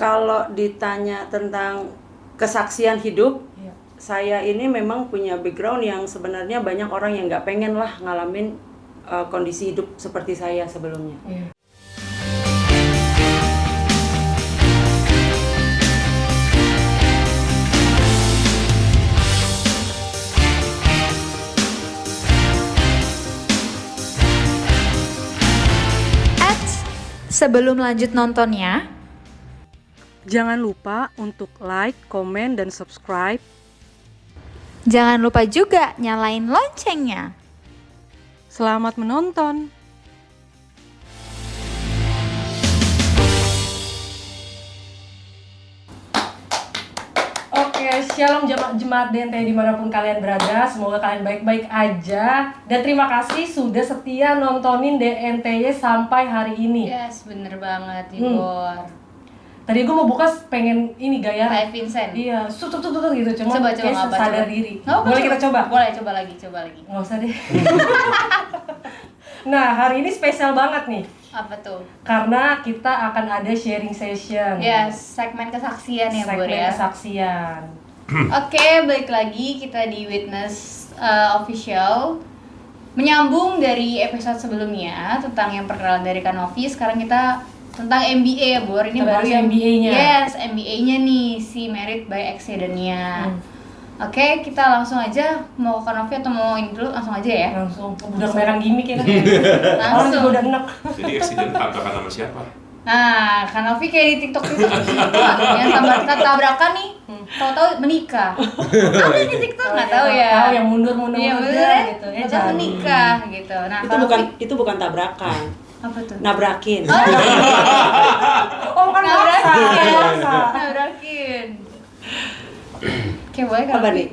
Kalau ditanya tentang kesaksian hidup, saya ini memang punya background yang sebenarnya banyak orang yang nggak pengen lah ngalamin kondisi hidup seperti saya sebelumnya. Sebelum lanjut nontonnya, Jangan lupa untuk like, komen, dan subscribe. jangan lupa juga nyalain loncengnya. Selamat menonton. Oke, shalom jemaat DNT dimanapun kalian berada. Semoga kalian baik-baik aja. Dan terima kasih sudah setia nontonin DNTY sampai hari ini. Yes, bener banget, Igor. Tadi gue mau buka pengen ini gaya Kayak Vincent. Iya, tutut gitu. Cuma Coba kayak apa? sadar Coba. diri. Nggak apa, Boleh kita coba? Boleh, coba lagi. Nggak usah deh. Nah, hari ini spesial banget nih. Apa tuh? Karena kita akan ada sharing session. Yes, segmen kesaksian ya, Bor Segmen ya. kesaksian. Oke, balik lagi kita di Witness Official. Menyambung dari episode sebelumnya tentang yang perkenalan dari Kanovi, sekarang kita tentang MBA ya, Bor. Ini Kita baru bahas yang MBA-nya. Yes, MBA-nya nih, si Merit by Accident-nya. Oke, kita langsung aja mau ke Kanovi atau mau ini dulu, langsung aja ya. Langsung udah kebanyakan gimmick ya kan. Orang Langsung. juga udah enak. Jadi accident tabrakan sama siapa? Nah, Kanovi kayak di TikTok gitu yang tabrakan nih, tahu-tahu menikah. Ada di TikTok nggak tahu ya. Tahu yang mundur Iya, aja bener. gitu. Tahu menikah gitu. Nah, Itu bukan tabrakan, apa tuh? nabrakin. Oh, bukan maksa. Nabrakin. Oke, boleh Apa Kak? nih?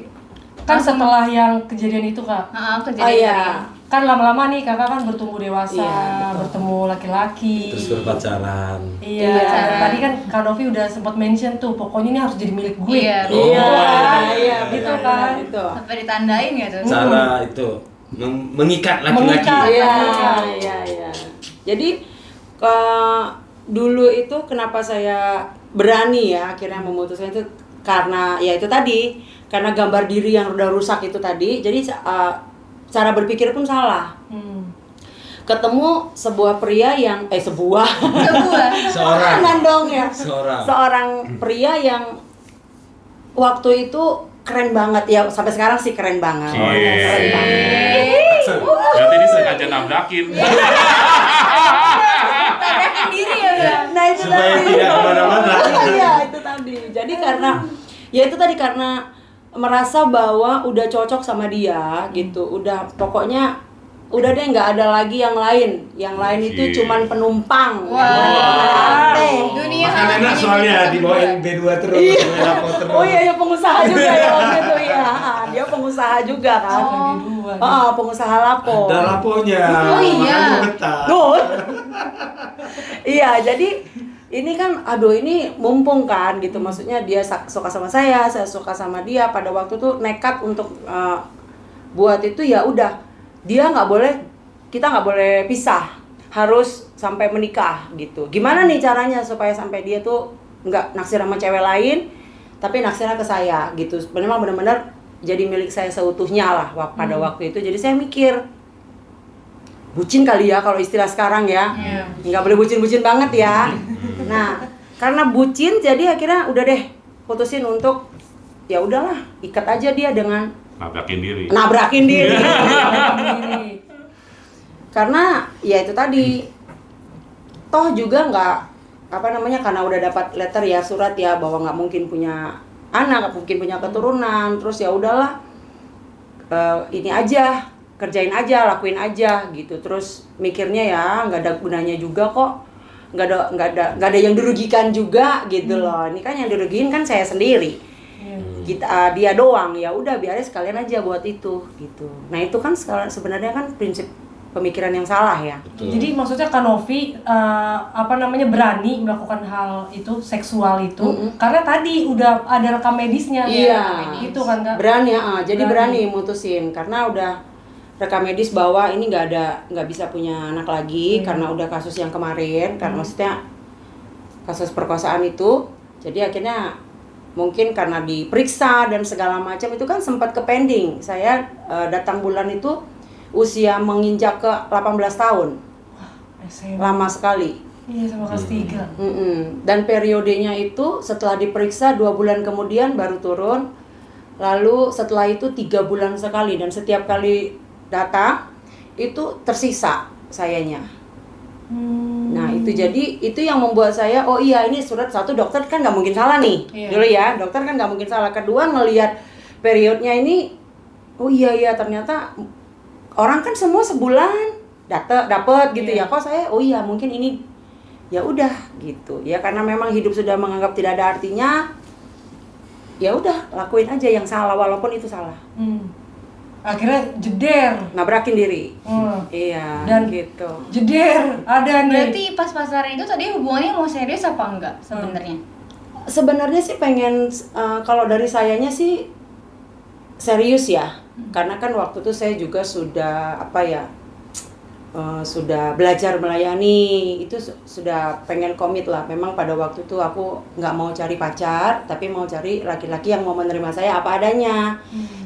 Kan setelah yang kejadian itu, Kak. Kejadian Oh iya. Kan lama-lama nih kakak kan bertumbuh dewasa, Iya, betul. bertemu laki-laki. Terus berpacaran. Iya. Berpacaran. Tadi kan Kak Novi udah sempat mention tuh, pokoknya ini harus jadi milik gue. Iya. Iya, gitu benar, kan. benar, itu. Sampai ditandain ya tuh. Cara itu mengikat laki-laki. Mengikat. Iya. Jadi dulu itu kenapa saya berani ya akhirnya memutuskan itu karena ya itu tadi, karena gambar diri yang udah rusak itu tadi. Jadi cara berpikir pun salah. Ketemu sebuah pria yang Sebuah. Seorang. jangan dong ya. Seorang. Pria yang waktu itu keren banget ya, sampai sekarang sih keren banget. Keren banget. Berarti ini sengaja nabrakin. Tabrakin diri ya udah. Nah itu Supaya tadi. tidak kemana-mana. Iya itu tadi. Jadi karena merasa bahwa udah cocok sama dia gitu. Pokoknya udah deh nggak ada lagi yang lain. Yang lain itu cuman penumpang. Dunia Makan enak soalnya dibawain B2 terus, lapor terus. Oh iya, ya pengusaha juga ya waktu itu ya. Dia pengusaha juga kan. Pengusaha lapo. Ada laponya. Oh iya. Makanya betah. Tuh. Iya, jadi ini kan ini mumpung kan gitu. Maksudnya dia suka sama saya suka sama dia. Pada waktu tuh nekat untuk buat itu ya udah. Kita nggak boleh pisah. Harus sampai menikah gitu. Gimana nih caranya supaya sampai dia tuh nggak naksir sama cewek lain, tapi naksirnya ke saya gitu. Memang benar-benar jadi milik saya seutuhnya lah pada waktu itu. Jadi saya mikir, bucin kali ya kalau istilah sekarang ya. Nggak boleh bucin-bucin banget ya. Nah, karena bucin jadi akhirnya udah deh putusin untuk ya udahlah, ikat aja dia dengan Nabrakin diri. Karena ya itu tadi, toh juga nggak karena udah dapat letter ya, surat ya, bahwa nggak mungkin punya anak, nggak mungkin punya keturunan. Terus ya udahlah, ini aja, kerjain aja, lakuin aja gitu. Terus mikirnya ya nggak ada gunanya juga kok, nggak ada yang dirugikan juga gitu loh. Ini kan yang dirugiin kan saya sendiri. Dia doang, ya udah biarin sekalian aja buat itu gitu. Nah itu kan sebenarnya kan prinsip pemikiran yang salah ya. Betul. Jadi maksudnya Kak Novi berani melakukan hal itu, seksual itu, karena tadi udah ada rekam medisnya. Iya. Itu kan Kak. Berani jadi berani mutusin karena udah rekam medis bahwa ini nggak bisa punya anak lagi karena udah kasus yang kemarin, karena maksudnya kasus perkosaan itu. Jadi akhirnya mungkin karena diperiksa dan segala macam itu kan sempat ke pending. Saya datang bulan itu usia menginjak ke 18 tahun. SMA. Lama sekali. Iya, sama kelas 3. Dan periodenya itu setelah diperiksa 2 bulan kemudian baru turun. Lalu setelah itu 3 bulan sekali, dan setiap kali datang itu tersisa sayanya. Nah itu jadi itu yang membuat saya, oh iya ini surat satu, dokter kan nggak mungkin salah nih. Iya. Dulu ya, dokter kan nggak mungkin salah. Kedua ngelihat periodnya ini, oh iya ternyata orang kan semua sebulan dapat gitu Iya. ya. Kok saya, oh iya mungkin ini ya udah gitu ya, karena memang hidup sudah menganggap tidak ada artinya. Ya udah lakuin aja yang salah walaupun itu salah. Akhirnya jeder. Nabrakin diri. Dan- Iya dan gitu. Jeder, ada nih. Berarti pas pacaran itu tadi hubungannya mau serius apa enggak sebenarnya? Sebenarnya sih pengen kalau dari sayanya sih serius ya. Karena kan waktu itu saya juga sudah sudah belajar melayani, itu sudah pengen komit lah. Memang pada waktu itu aku nggak mau cari pacar, tapi mau cari laki-laki yang mau menerima saya apa adanya.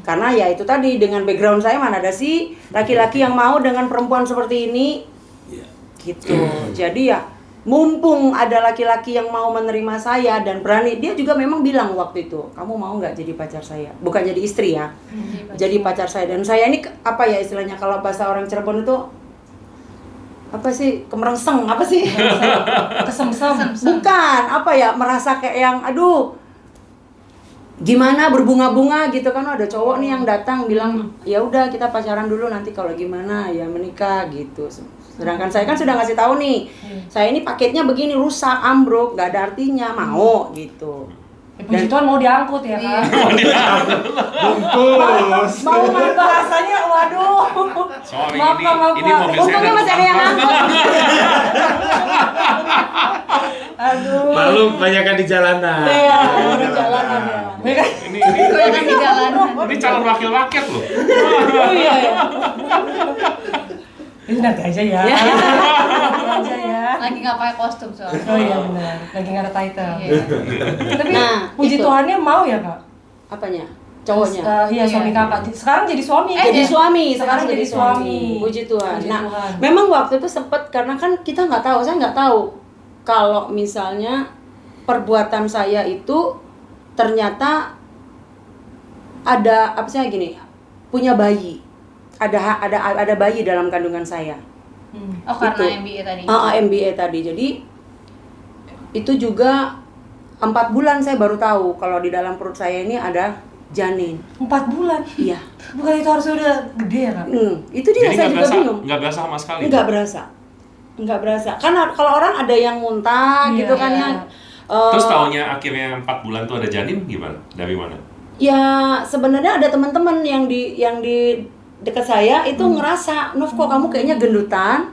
Karena ya itu tadi, dengan background saya mana ada sih laki-laki yang mau dengan perempuan seperti ini. Gitu. Jadi ya mumpung ada laki-laki yang mau menerima saya dan berani, dia juga memang bilang waktu itu, kamu mau nggak jadi pacar saya? Bukan jadi istri ya, jadi pacar saya. Dan saya ini apa ya istilahnya, kalau bahasa orang Cirebon itu apa sih, kemerengseng apa sih? Kesemsem. Bukan, apa ya, merasa kayak yang aduh gimana berbunga-bunga gitu kan. Ada cowok nih yang datang bilang ya udah kita pacaran dulu, nanti kalau gimana ya menikah gitu. Sedangkan saya kan sudah ngasih tahu nih, saya ini paketnya begini, rusak, ambruk, nggak ada artinya, mau gitu. Puji Tuhan mau diangkut ya kan? Bungkus. Mau bahasanya, waduh. Sorry, Maaf, ini maaf, ini Pak. mobil saya Untungnya masih ada yang angkut. Aduh. Malu kebanyakan di jalanan. Iya, di jalanan ya. ini Gue kan di jalanan. ini calon wakil rakyat loh. Oh iya ya. Ini nanti aja ya. Nanti aja ya. Lagi nggak pakai kostum soalnya. Oh iya benar. Lagi nggak ada title. Iya. Tapi Nah, puji itu. Tuhannya mau ya kak? Apanya? Cowoknya. Iya, suami Iya. kakak. Sekarang jadi suami. Jadi suami, Sekarang jadi suami. Puji Tuhan. Puji Nah, Tuhan. memang waktu itu sempat, karena kan kita nggak tahu, saya nggak tahu kalau misalnya perbuatan saya itu ternyata ada apa sih gini, punya bayi, ada bayi dalam kandungan saya. Oh karena Itu. MBA tadi. MBA tadi. Jadi itu juga 4 bulan saya baru tahu kalau di dalam perut saya ini ada janin. 4 bulan. Iya. Bukan itu harusnya udah gede ya kak? Itu dia, Jadi saya juga bingung. nggak berasa sama sekali. Nggak berasa. Kan kalau orang ada yang muntah Iya, gitu kan iya. ya. Terus taunya akhirnya 4 bulan tuh ada janin gimana? Dari mana? Ya sebenarnya ada teman-teman yang di dekat saya itu ngerasa, Nov kok kamu kayaknya gendutan,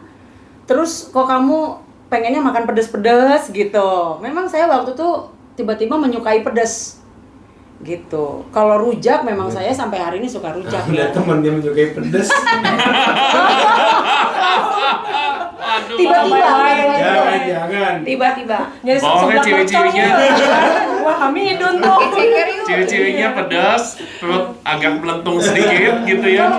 terus kok kamu pengennya makan pedes-pedes gitu. Memang saya waktu itu tiba-tiba menyukai pedes gitu. Kalau rujak memang saya sampai hari ini suka rujak Aku lihat ya. temannya menyukai pedes. Aduh, Tiba-tiba, Jangan. tiba-tiba. Jadi Bawangnya sebelah ciri-cirinya. mercon. Wah kami hidun tuh. Ceker yuk. Ciri-cirinya pedas, perut agak melentung sedikit gitu ya.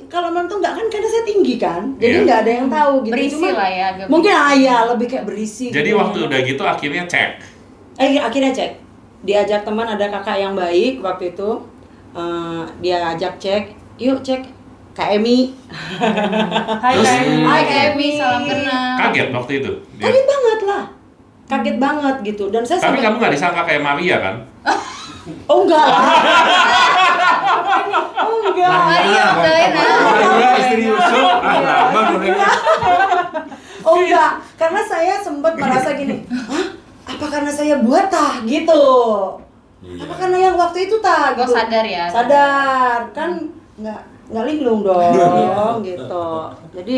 Kalau melentung nggak kan, karena saya tinggi kan, jadi Iya. nggak ada yang tahu gitu. Berisi Cuma lah ya, agak mungkin berisi. ya lebih kayak berisi. Jadi gitu. waktu udah gitu akhirnya cek. Akhirnya cek, diajak teman, ada kakak yang baik waktu itu, dia ajak cek, yuk cek KMI. Hai Terus? Kak Emi. Hai, Kak Emi, salam kenal. Kaget waktu itu. Dia- Kaget banget lah, kaget banget gitu. Dan saya Tapi sampai, kamu nggak disangka kayak Maria kan? oh enggak lah, oh enggak. Maria Magdalena. Maria istri Yusuf. Lama gorengnya. Oh enggak, karena saya sempat merasa gini, hah? Apa karena saya buatah gitu? Apa karena yang waktu itu tak? Oh, Gitu. sadar ya. Sadar, kan nggak linglung dong gitu. Jadi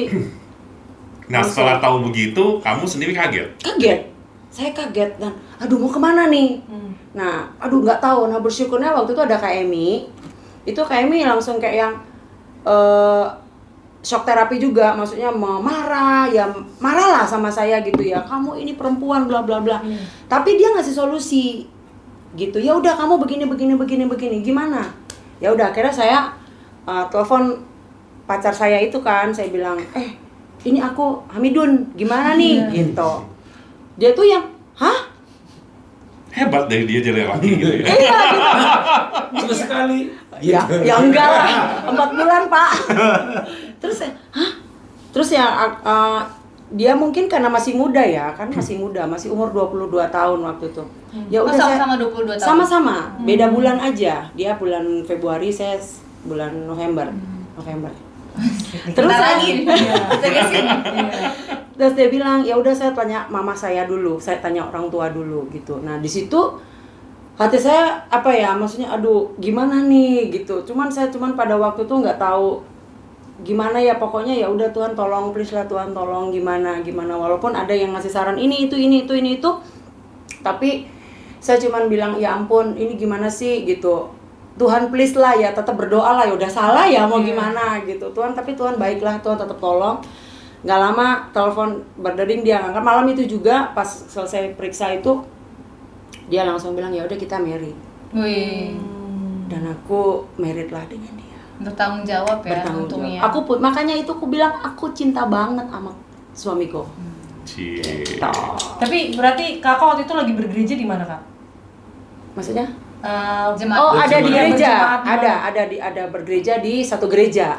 Nah setelah tahu begitu, kamu sendiri kaget. kaget, saya kaget dan aduh mau kemana nih? Nah, aduh nggak tahu. Nah bersyukurnya waktu itu ada KMI, itu KMI langsung kayak yang shock terapi juga, maksudnya marah lah sama saya gitu ya, kamu ini perempuan bla bla bla. Tapi dia ngasih solusi gitu, ya udah kamu begini gimana, ya udah akhirnya saya telepon pacar saya itu kan, saya bilang ini aku Hamidun gimana nih gitu. Dia tuh yang hah, Hebat dari dia jadi laki gitu ya. iya gitu. Cuma sekali. Ya, Gitu. ya enggak lah, 4 bulan Pak. Terus hah? Terus ya dia mungkin karena masih muda ya, kan masih muda, masih umur 22 tahun waktu itu. Ya udah sama-sama 22 tahun. Sama-sama, beda bulan aja. Dia bulan Februari, saya bulan November. Terus lagi. terus dia bilang, ya udah saya tanya mama saya dulu, saya tanya orang tua dulu gitu. Nah, di situ hati saya apa ya, maksudnya aduh gimana nih gitu. Cuman pada waktu itu nggak tahu gimana ya, pokoknya ya udah Tuhan tolong, please lah Tuhan tolong, gimana walaupun ada yang ngasih saran ini itu, tapi saya cuman bilang ya ampun ini gimana sih gitu, Tuhan please lah ya, tetap berdoa lah, ya udah salah ya mau gimana gitu Tuhan, tapi Tuhan baiklah, Tuhan tetap tolong. Nggak lama telepon berdering, dia ngangkat malam itu juga. Pas selesai periksa itu dia langsung bilang ya udah kita married. Wih, Dan aku married lah dengan dia. bertanggung jawab ya Bertanggung untungnya. jawab. Makanya itu aku bilang aku cinta banget sama suamiku. Cie. Tapi berarti kakak waktu itu lagi bergereja di mana kak? Maksudnya? Jemaat. Oh, ada di Jemaat. gereja. Jemaat di Ada bergereja di satu gereja.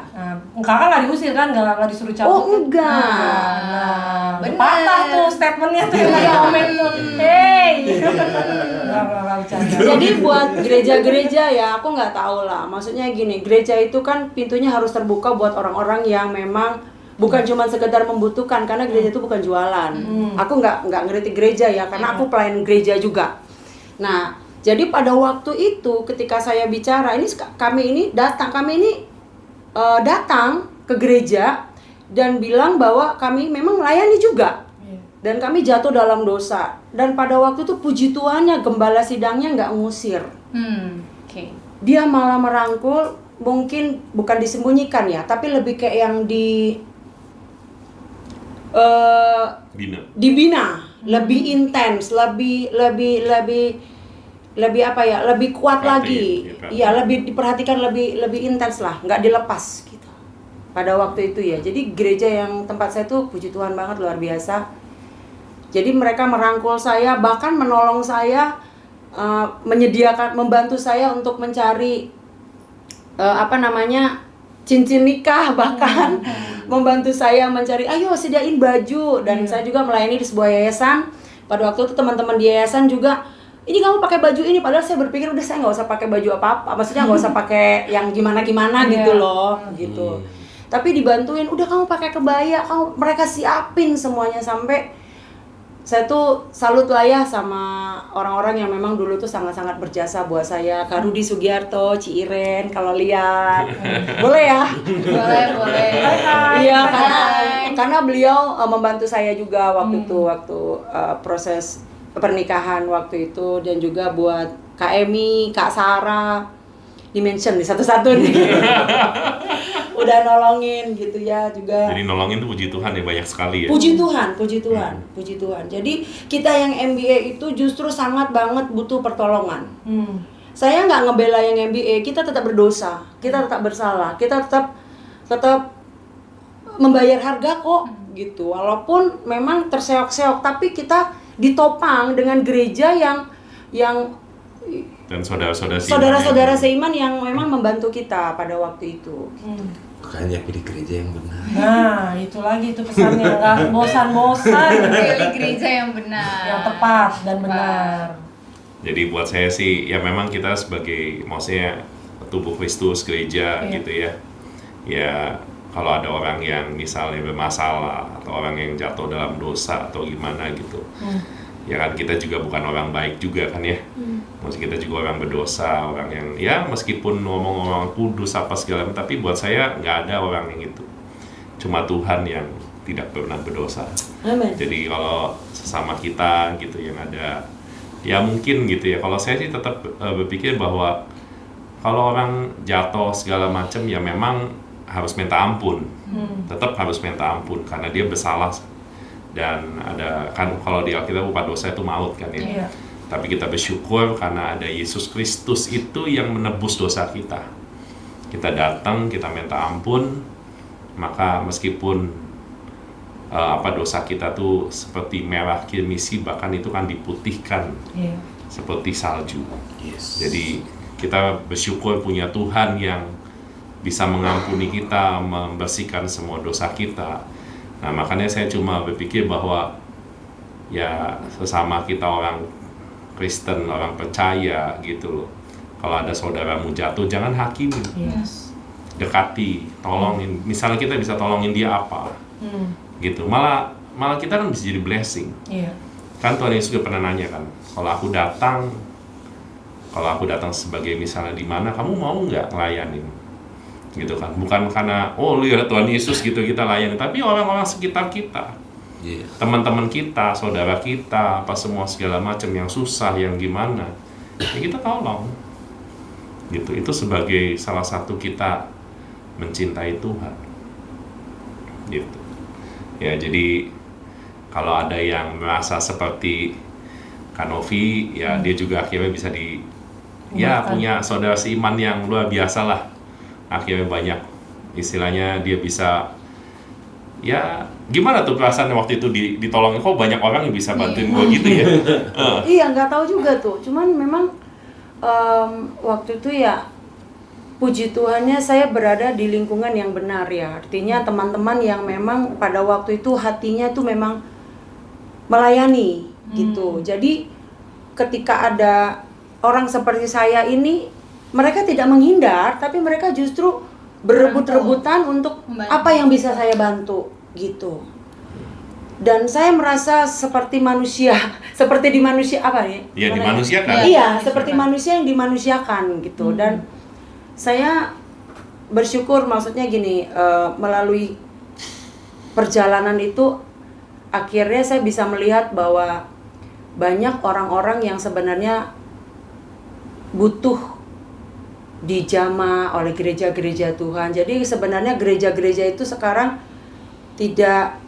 Kakak nggak diusir kan? Nggak disuruh cabut? Oh, enggak. Nah, Bener. patah tuh statementnya tuh yang lagi komen tuh. Hey. Nggak bercanda. Jadi buat gereja-gereja ya aku nggak tahu lah. Maksudnya gini, gereja itu kan pintunya harus terbuka buat orang-orang yang memang bukan cuma sekedar membutuhkan, karena gereja itu bukan jualan. Aku nggak ngeritik gereja ya, karena aku pelayan gereja juga. Nah, jadi pada waktu itu ketika saya bicara, kami ini datang ke gereja dan bilang bahwa kami memang melayani juga. Dan kami jatuh dalam dosa. Dan pada waktu itu puji Tuhannya gembala sidangnya nggak ngusir. Oke. Dia malah merangkul, mungkin bukan disembunyikan ya, tapi lebih kayak yang dibina, lebih intens, lebih apa ya, lebih kuat lagi. Iya, lebih diperhatikan, lebih intens lah, nggak dilepas gitu. Pada waktu itu ya. Jadi gereja yang tempat saya tuh puji Tuhan banget, luar biasa. Jadi mereka merangkul saya, bahkan menolong saya, membantu saya untuk mencari cincin nikah, bahkan membantu saya mencari, ayo sediain baju. Dan saya juga melayani di sebuah yayasan. Pada waktu itu teman-teman di yayasan juga, ini kamu pakai baju ini, padahal saya berpikir udah saya nggak usah pakai baju apa-apa, maksudnya nggak usah pakai yang gimana-gimana gitu loh, gitu. Tapi dibantuin, udah kamu pakai kebaya, mereka siapin semuanya. Sampai saya tuh salut lah ya sama orang-orang yang memang dulu tuh sangat-sangat berjasa buat saya. Kak Rudi Sugiarto, Ci Iren, kalau lihat, boleh ya? Boleh. Iya, karena beliau membantu saya juga waktu itu, proses pernikahan waktu itu, dan juga buat Kak Emi, Kak Sarah, di-mention nih satu-satu nih. Udah nolongin gitu ya juga. Jadi nolongin tuh puji Tuhan ya, banyak sekali ya. Puji Tuhan. Jadi kita yang MBA itu justru sangat banget butuh pertolongan. Saya nggak ngebela yang MBA, kita tetap berdosa, kita tetap bersalah, kita tetap membayar harga kok gitu. Walaupun memang terseok-seok, tapi kita ditopang dengan gereja yang Dan saudara-saudara seiman yang memang membantu kita pada waktu itu. Makanya pilih gereja yang benar. Nah, itu lagi tuh pesannya, nggak bosan-bosan. Pilih gereja yang benar. Yang tepat dan benar. Jadi buat saya sih, ya memang kita sebagai, maksudnya tubuh Kristus, gereja gitu ya. Ya kalau ada orang yang misalnya bermasalah, atau orang yang jatuh dalam dosa atau gimana gitu, ya kan kita juga bukan orang baik juga kan ya. Maksudnya kita juga orang berdosa, orang yang ya meskipun ngomong-ngomong kudus apa segala macam, tapi buat saya nggak ada orang yang itu. Cuma Tuhan yang tidak pernah berdosa. Amen. Jadi kalau sesama kita gitu yang ada, ya mungkin gitu ya. Kalau saya sih tetap berpikir bahwa kalau orang jatuh segala macam, ya memang harus minta ampun, tetap harus minta ampun karena dia bersalah. Dan ada kan kalau di Alkitab upah dosa itu maut kan ya. Iya. Tapi kita bersyukur karena ada Yesus Kristus itu yang menebus dosa kita. Kita datang, kita minta ampun, maka meskipun dosa kita tuh seperti merah kirmisi, bahkan itu kan diputihkan seperti salju. Yes. Jadi kita bersyukur punya Tuhan yang bisa mengampuni kita, membersihkan semua dosa kita. Nah, makanya saya cuma berpikir bahwa ya sesama kita orang Kristen, orang percaya gitu loh. Kalau ada saudaramu jatuh, jangan hakimi. Yes. Dekati, tolongin. Misalnya kita bisa tolongin dia apa, gitu. Malah kita kan bisa jadi blessing. Iya. Kan Tuhan Yesus juga pernah nanya kan, kalau aku datang sebagai misalnya di mana, kamu mau nggak ngelayanin? Gitu kan, bukan karena oh lihat Tuhan Yesus gitu kita layani, tapi orang-orang sekitar kita, teman-teman kita, saudara kita, apa semua segala macam yang susah, yang gimana, ya kita tolong. Gitu, itu sebagai salah satu kita mencintai Tuhan. Gitu. Ya jadi kalau ada yang merasa seperti Kanovi, ya dia juga akhirnya bisa punya saudara seiman yang luar biasa lah. Akhirnya banyak istilahnya dia bisa ya gimana tuh perasaan waktu itu ditolongin, kok banyak orang yang bisa bantuin gue gitu ya. Iya, nggak tahu juga tuh, cuman memang waktu itu ya puji Tuhannya saya berada di lingkungan yang benar ya, artinya teman-teman yang memang pada waktu itu hatinya tuh memang melayani gitu. Jadi ketika ada orang seperti saya ini, mereka tidak menghindar, tapi mereka justru berebut-rebutan untuk membantu. apa yang bisa saya bantu gitu. Dan saya merasa seperti manusia, seperti di manusia apa ya? Iya, dimanusiakan. Iya, seperti manusia yang dimanusiakan gitu. Dan saya bersyukur, maksudnya gini, melalui perjalanan itu akhirnya saya bisa melihat bahwa banyak orang-orang yang sebenarnya butuh dijamah oleh gereja-gereja Tuhan. Jadi sebenarnya gereja-gereja itu sekarang tidak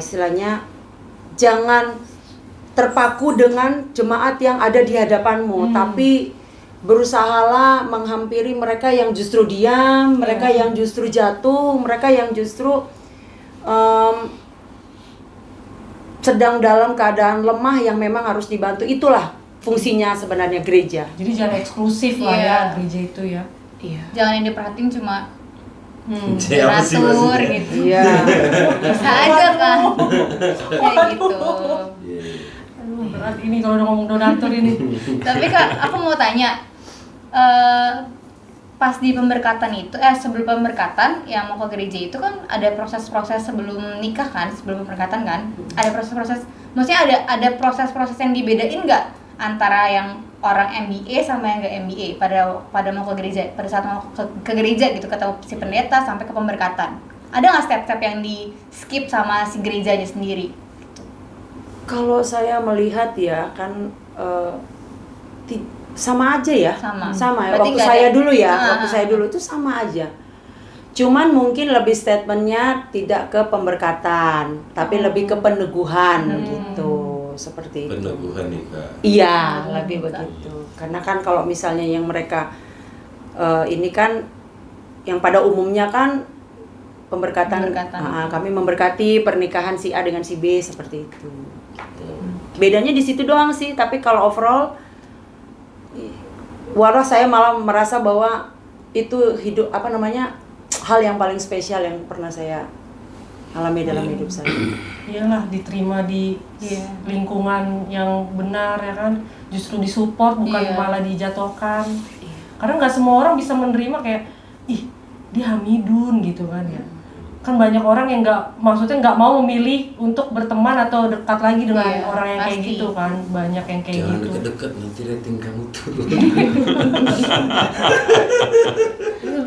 istilahnya jangan terpaku dengan jemaat yang ada di hadapanmu, tapi berusahalah menghampiri mereka yang justru diam, mereka yang justru jatuh, mereka yang justru sedang dalam keadaan lemah yang memang harus dibantu. Itulah fungsinya sebenarnya gereja. Jadi jangan eksklusif lah ya gereja itu ya. Iya. Jangan yang diperhatiin cuma Siapa sih donatur maksudnya? gitu. Iya. Bisa aja kan. Kayak gitu. Aduh, berat ini kalau udah ngomong donatur ini. Tapi Kak, aku mau tanya, pas di pemberkatan itu, sebelum pemberkatan yang mau ke gereja itu kan ada proses-proses sebelum nikah kan, sebelum pemberkatan kan, ada proses-proses, maksudnya ada proses-proses yang dibedain nggak antara yang orang MBA sama yang nggak MBA pada mau ke gereja, pada saat mau ke gereja gitu, ketemu si pendeta sampai ke pemberkatan, ada nggak step-step yang di skip sama si gerejanya sendiri? Kalau saya melihat ya kan sama aja ya. Sama ya. Berarti Waktu nggak saya ada- dulu ya, Ah, waktu saya dulu itu sama aja. Cuman mungkin lebih statementnya tidak ke pemberkatan, tapi lebih ke peneguhan gitu, seperti itu. Peneguhan nih Kak. Iya, lebih begitu. Karena kan kalau misalnya yang mereka ini kan yang pada umumnya kan pemberkatan. Kami memberkati pernikahan si A dengan si B seperti itu. Gitu. Bedanya di situ doang sih, tapi kalau overall walau saya malah merasa bahwa itu hal yang paling spesial yang pernah saya alami dalam hidup saya. Iyalah, diterima di lingkungan yang benar ya kan, justru disupport bukan malah dijatuhkan. Karena nggak semua orang bisa menerima kayak ih dia Hamidun gitu kan ya. Kan banyak orang yang maksudnya nggak mau memilih untuk berteman atau dekat lagi dengan orang yang kayak gitu kan, banyak yang kayak Jangan gitu. deket-deket, nanti rating kamu turun.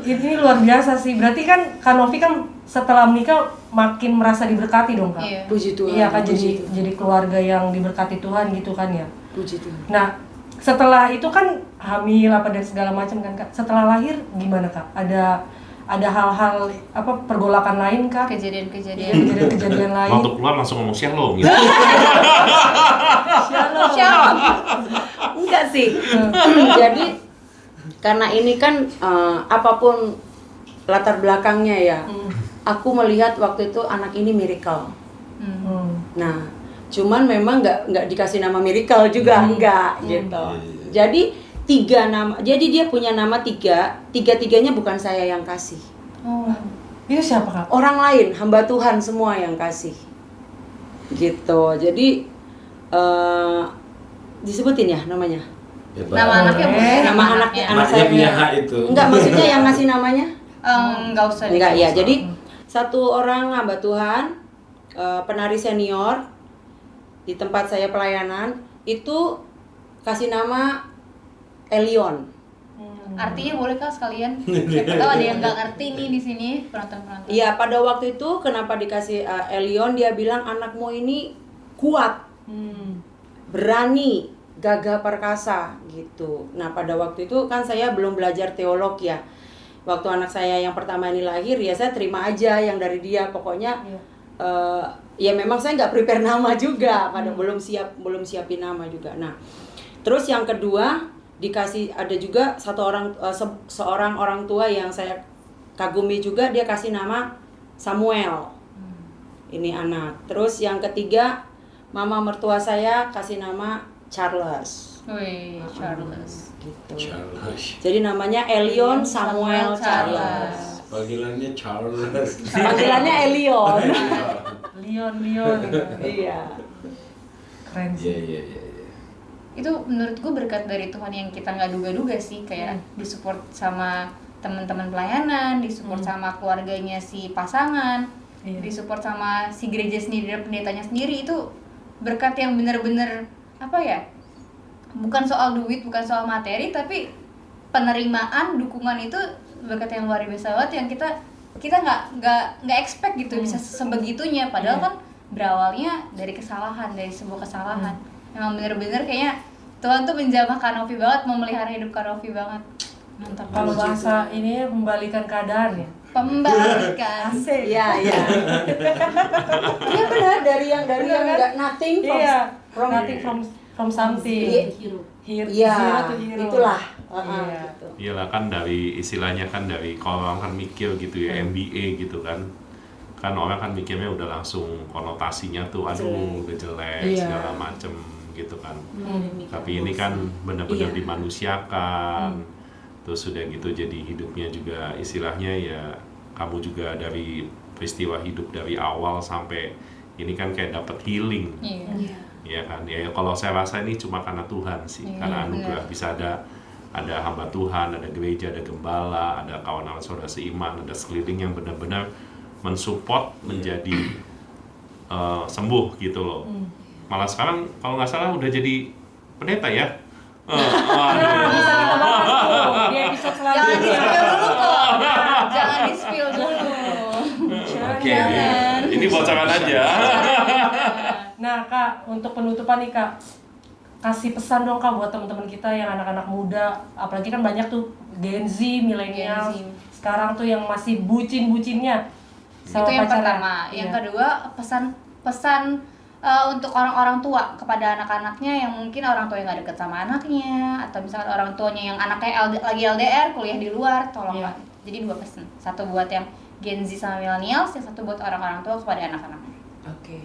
Ini luar biasa sih. Berarti kan Kak Novi kan setelah menikah makin merasa diberkati dong Kak. Iya. Puji Tuhan. Iya kan, puji Tuhan. jadi keluarga yang diberkati Tuhan gitu kan ya. Puji Tuhan. Nah, setelah itu kan hamil apa dan segala macam kan Kak. Setelah lahir gimana Kak? ada hal-hal pergolakan lain kah? Kejadian lain. Waktu keluar langsung ngomong shalom gitu. Shalom. Enggak sih. Jadi karena ini kan apapun latar belakangnya ya, aku melihat waktu itu anak ini miracle. Nah, cuman memang nggak dikasih nama miracle juga, enggak gitu. Jadi 3 nama, jadi dia punya nama 3, tiga-tiganya bukan saya yang kasih. Oh, itu siapa Kak? Orang lain, hamba Tuhan semua yang kasih. Gitu. Jadi disebutin ya namanya. Nama anaknya boleh. Nama anak Maknya saya punya hak itu. Enggak, maksudnya yang ngasih namanya? Enggak usah. Enggak ya. Jadi satu orang hamba Tuhan, penari senior di tempat saya pelayanan itu kasih nama Elion. Artinya boleh Kak sekalian? Siapa tahu ada yang nggak ngerti nih di sini penonton-penonton. Iya, pada waktu itu kenapa dikasih Elion, dia bilang anakmu ini kuat, berani, gagah perkasa gitu. Nah, pada waktu itu kan saya belum belajar teologi ya. Waktu anak saya yang pertama ini lahir, ya saya terima aja yang dari dia. Pokoknya ya memang saya nggak prepare nama juga, pada belum siapin nama juga. Nah, terus yang kedua dikasih, ada juga seorang orang tua yang saya kagumi juga, dia kasih nama Samuel. Ini anak. Terus yang ketiga, mama mertua saya kasih nama Charles. Wih, Charles. Gitu. Charles. Jadi namanya Elion Samuel Charles. Panggilannya Charles. Panggilannya Elion. Leon. Iya. Keren sih. Iya. Itu menurutku berkat dari Tuhan yang kita nggak duga-duga sih, kayak disupport sama teman-teman pelayanan, disupport sama keluarganya si pasangan, disupport sama si gereja sendiri dan pendetanya sendiri. Itu berkat yang benar-benar bukan soal duit, bukan soal materi, tapi penerimaan, dukungan itu berkat yang luar biasa banget, yang kita nggak expect gitu bisa sebegitunya, padahal kan berawalnya dari kesalahan, dari sebuah kesalahan. Emang bener-bener kayaknya Tuhan tuh menjamah Kanopi banget, memelihara hidup Kanopi banget. Mantap. Kalau bahasa ini membalikan keadaan ya. Pembalikan. Iya. Iya benar, dari yang enggak nothing from nothing from something. Hero to hero. Itulah. Gitu. Iyalah kan dari istilahnya kan dari kalau orang kan mikir gitu ya, MBA gitu kan orang kan mikirnya udah langsung konotasinya tuh aduh udah jelek segala macem gitu kan. Tapi ini kan benar-benar dimanusiakan. Terus sudah gitu jadi hidupnya juga istilahnya ya, kamu juga dari peristiwa hidup dari awal sampai ini kan kayak dapat healing. Iya kan. Ya kalau saya rasa ini cuma karena Tuhan sih, karena anugerah bisa ada hamba Tuhan, ada gereja, ada gembala, ada kawan-kawan saudara seiman, ada sekeliling yang benar-benar mensupport menjadi sembuh gitu loh. Malah sekarang kalau nggak salah udah jadi pendeta ya. Bisa kita bahas tuh di episode selanjutnya. Jangan di-spill dulu. Oke. Ini bocoran aja. Nah Kak, untuk penutupan nih Kak, kasih pesan dong Kak buat teman-teman kita yang anak-anak muda, apalagi kan banyak tuh Gen Z, milenial sekarang tuh yang masih bucin-bucinnya sama itu yang pacaran. pertama. Yang kedua, pesan untuk orang-orang tua kepada anak-anaknya yang mungkin orang tua yang nggak deket sama anaknya, atau misalkan orang tuanya yang anaknya lagi LDR, kuliah di luar, tolong Pak. Jadi 2 pesan, satu buat yang Gen Z sama millennials, yang satu buat orang-orang tua kepada anak-anaknya. Oke.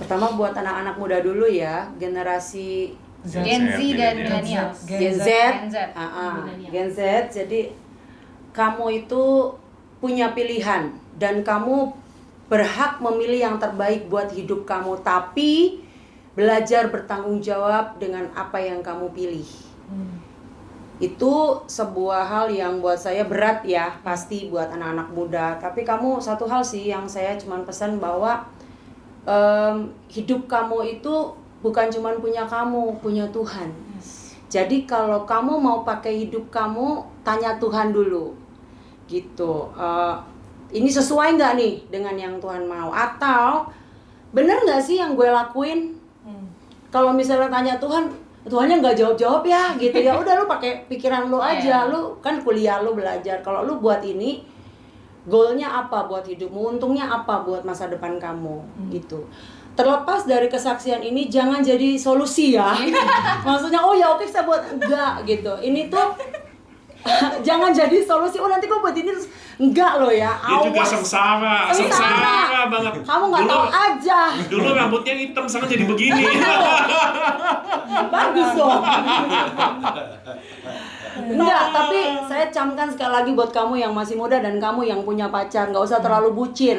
Pertama buat anak-anak muda dulu ya, generasi Gen Z dan millennials. Gen Z. Gen Z. Jadi kamu itu punya pilihan dan kamu berhak memilih yang terbaik buat hidup kamu, tapi belajar bertanggung jawab dengan apa yang kamu pilih. Itu sebuah hal yang buat saya berat ya, pasti buat anak-anak muda. Tapi kamu, satu hal sih yang saya cuman pesan bahwa hidup kamu itu bukan cuman punya kamu, punya Tuhan. Jadi kalau kamu mau pakai hidup kamu, tanya Tuhan dulu gitu. Ini sesuai nggak nih dengan yang Tuhan mau, atau bener nggak sih yang gue lakuin? Kalau misalnya tanya Tuhan, Tuhannya nggak jawab ya gitu ya. Udah lu pakai pikiran lu aja, lu kan kuliah lu belajar. Kalau lu buat ini, goalnya apa buat hidupmu, untungnya apa buat masa depan kamu gitu. Terlepas dari kesaksian ini, jangan jadi solusi ya. Maksudnya oh ya oke saya buat, enggak gitu. Ini tuh jangan jadi solusi. Oh nanti gue buat ini terus enggak loh ya. Dia juga sengsara banget. Kamu nggak tahu aja. Dulu rambutnya hitam, sekarang jadi begini. Bagus dong. Enggak, tapi saya camkan sekali lagi buat kamu yang masih muda dan kamu yang punya pacar, nggak usah terlalu bucin.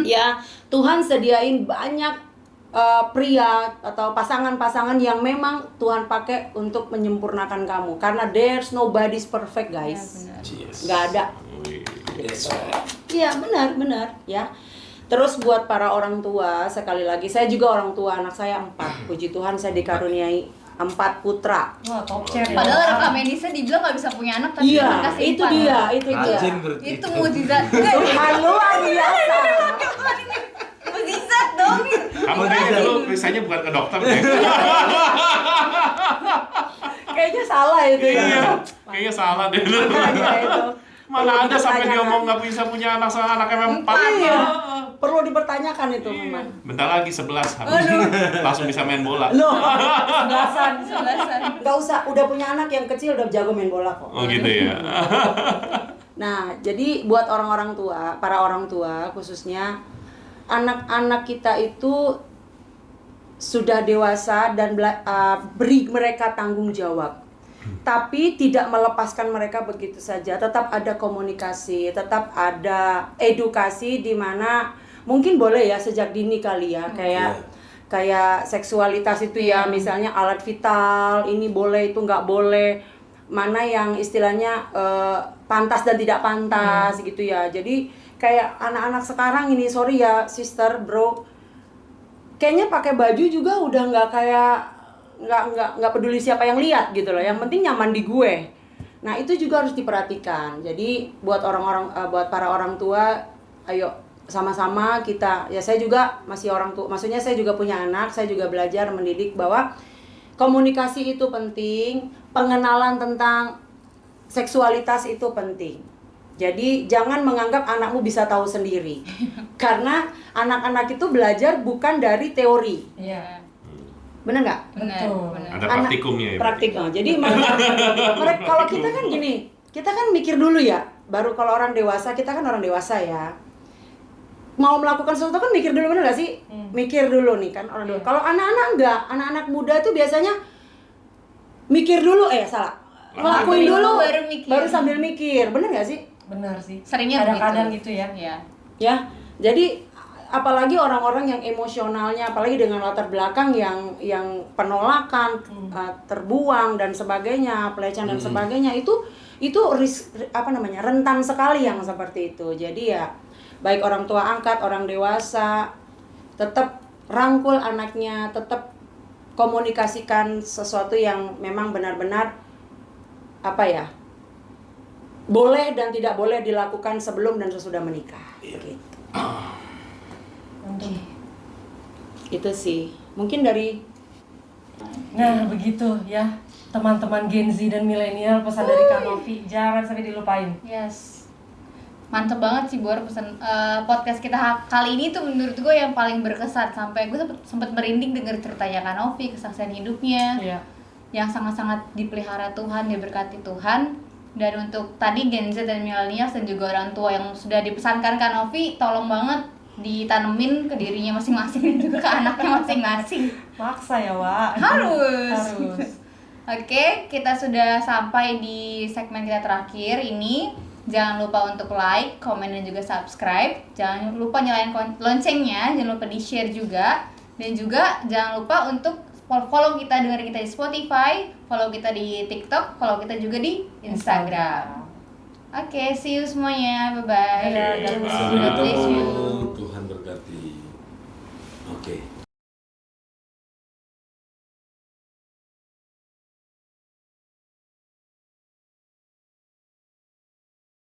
Ya, Tuhan sediain banyak pria atau pasangan-pasangan yang memang Tuhan pakai untuk menyempurnakan kamu. Karena there's nobody's perfect, guys. Nggak ada. Iya, benar ya. Terus buat para orang tua, sekali lagi, saya juga orang tua, anak saya 4. Puji Tuhan saya dikaruniai 4 putra. Wah, top chair ya. Padahal rekam medisnya dibilang nggak bisa punya anak, tapi Iya, Tuhan kasih itu empat. dia. Rajin berarti. Itu mukjizat. Tuhan luar biasa. Mukjizat dong. Kamu kayaknya dulu periksanya bukan ke dokter deh. Kayaknya salah itu ya. Iya, kayaknya salah deh. Makanya itu. Mana Perlu ada sampai dia dipertanyakan. ngomong nggak bisa punya anak, soal anaknya memang 4. Iya. Perlu dipertanyakan itu memang. Bentar lagi 11 habis. Langsung bisa main bola. Loh, Sebelasan. nggak usah, udah punya anak yang kecil udah jago main bola kok. Oh gitu ya. Nah, jadi buat orang-orang tua, para orang tua khususnya, anak-anak kita itu sudah dewasa dan beri mereka tanggung jawab. Tapi tidak melepaskan mereka begitu saja. Tetap ada komunikasi, tetap ada edukasi di mana mungkin boleh ya sejak dini kali ya, kayak seksualitas itu ya, misalnya alat vital ini boleh, itu nggak boleh, mana yang istilahnya pantas dan tidak pantas gitu ya. Jadi kayak anak-anak sekarang ini, sorry ya sister bro, kayaknya pakai baju juga udah nggak peduli siapa yang lihat gitu loh, yang penting nyaman di gue. Nah itu juga harus diperhatikan. Jadi buat buat para orang tua, ayo sama-sama kita, ya saya juga masih orang tua, maksudnya saya juga punya anak, saya juga belajar mendidik bahwa komunikasi itu penting, pengenalan tentang seksualitas itu penting. Jadi jangan menganggap anakmu bisa tahu sendiri. Karena anak-anak itu belajar bukan dari teori. Iya. Bener nggak? Benar. Ada praktikumnya ya. Praktikal. Jadi mereka kalau kita kan gini, kita kan mikir dulu ya. Baru kalau orang dewasa, kita kan orang dewasa ya. Mau melakukan sesuatu kan mikir dulu, bener nggak sih? Mikir dulu nih kan orang dewasa. Kalau anak-anak enggak, anak-anak muda tuh biasanya mikir dulu, salah. Ngelakuin dulu, baru sambil mikir. Bener nggak sih? Benar sih. Seringnya kadang-kadang gitu ya. Iya. Ya, jadi apalagi orang-orang yang emosionalnya, apalagi dengan latar belakang yang penolakan, terbuang dan sebagainya, pelecehan dan sebagainya, itu rentan sekali yang seperti itu. Jadi ya baik orang tua angkat, orang dewasa, tetap rangkul anaknya, tetap komunikasikan sesuatu yang memang benar-benar boleh dan tidak boleh dilakukan sebelum dan sesudah menikah. Gitu. Itu sih mungkin dari. Nah begitu ya teman-teman Gen Z dan milenial, pesan dari Kak Novi jangan sampai dilupain. Yes. Mantep banget sih Bor, pesan podcast kita kali ini tuh menurut gue yang paling berkesan. Sampai gue sempet merinding denger ceritanya Kak Novi, kesaksian hidupnya. Iya. Yang sangat-sangat dipelihara Tuhan, diberkati Tuhan. Dan untuk tadi Gen Z dan milenial dan juga orang tua yang sudah dipesankan Kak Novi, tolong banget ditanemin ke dirinya masing-masing dan juga ke anaknya masing-masing. Maksa ya Wak. Harus. Oke, kita sudah sampai di segmen kita terakhir ini. Jangan lupa untuk like, komen, dan juga subscribe. Jangan lupa nyalain loncengnya, jangan lupa di-share juga. Dan juga jangan lupa untuk follow kita, dengerin kita di Spotify, follow kita di TikTok, follow kita juga di Instagram. Oke, see you semuanya. Bye-bye. Dadah, Bye. God bless you. Tuhan berkati. Oke.